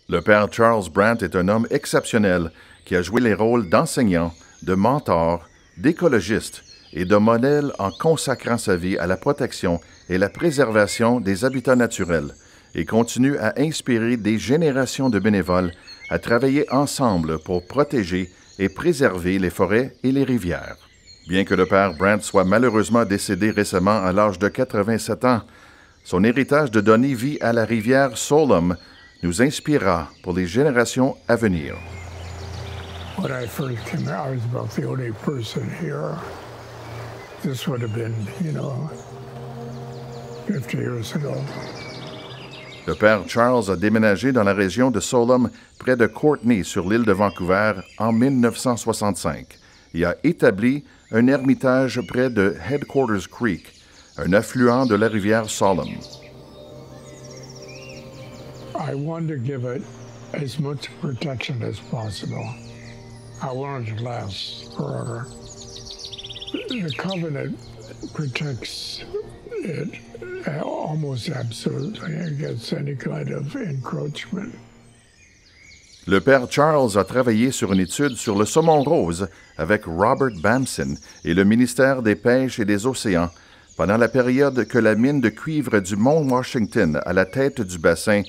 Le Père Charles Brandt est un homme exceptionnel qui a joué les rôles d'enseignant, de mentor, d'écologiste et de modèle en consacrant sa vie à la protection et la préservation des habitats naturels et continue à inspirer des générations de bénévoles à travailler ensemble pour protéger et préserver les forêts et les rivières. Bien que le Père Brandt soit malheureusement décédé récemment à l'âge de 87 ans, son héritage de donner vie à la rivière Tsolum nous inspirera pour les générations à venir. When I first came out, I was about the only person here. This would have been, 50 years ago. Le Père Charles a déménagé dans la région de Tsolum, près de Courtenay, sur l'île de Vancouver, en 1965 et a établi un ermitage près de Headquarters Creek, un affluent de la rivière Tsolum. I wanted to give it as much protection as possible. I wanted to last forever. The covenant protects it almost absolutely against any kind of encroachment. Le Père Charles a travaillé sur une étude sur le saumon rose avec Robert Bamson et le ministère des Pêches et des Océans pendant la période que la mine de cuivre du mont Washington à la tête du bassin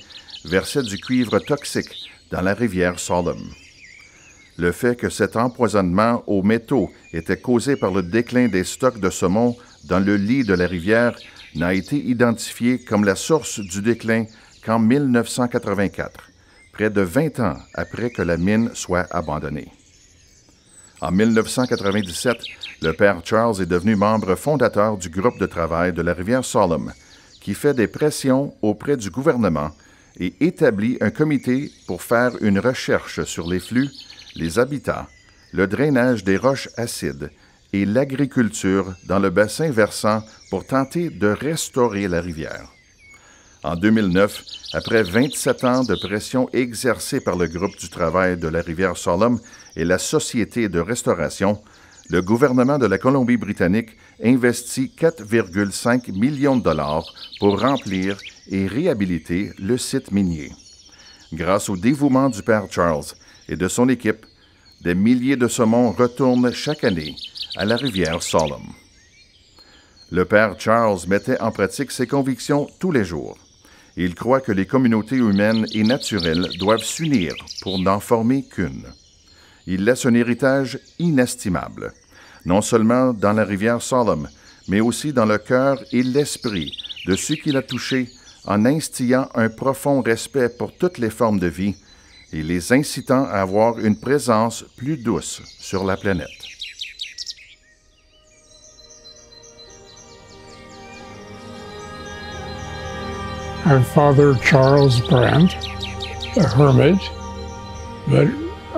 versait du cuivre toxique dans la rivière Tsolum. Le fait que cet empoisonnement aux métaux était causé par le déclin des stocks de saumon dans le lit de la rivière n'a été identifié comme la source du déclin qu'en 1984, près de 20 ans après que la mine soit abandonnée. En 1997, le Père Charles est devenu membre fondateur du groupe de travail de la rivière Tsolum, qui fait des pressions auprès du gouvernement et établit un comité pour faire une recherche sur les flux, les habitats, le drainage des roches acides et l'agriculture dans le bassin versant pour tenter de restaurer la rivière. En 2009, après 27 ans de pression exercée par le groupe du travail de la rivière Tsolum et la Société de restauration, le gouvernement de la Colombie-Britannique investit 4,5 millions de dollars pour remplir et réhabiliter le site minier. Grâce au dévouement du Père Charles et de son équipe, des milliers de saumons retournent chaque année à la rivière Tsolum. Le Père Charles mettait en pratique ses convictions tous les jours. Il croit que les communautés humaines et naturelles doivent s'unir pour n'en former qu'une. Il laisse un héritage inestimable, non seulement dans la rivière Tsolum, mais aussi dans le cœur et l'esprit de ceux qu'il a touchés en instillant un profond respect pour toutes les formes de vie et les incitant à avoir une présence plus douce sur la planète. I'm Father Charles Brandt, a hermit, but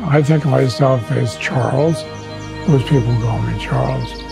I think of myself as Charles. Most people call me Charles.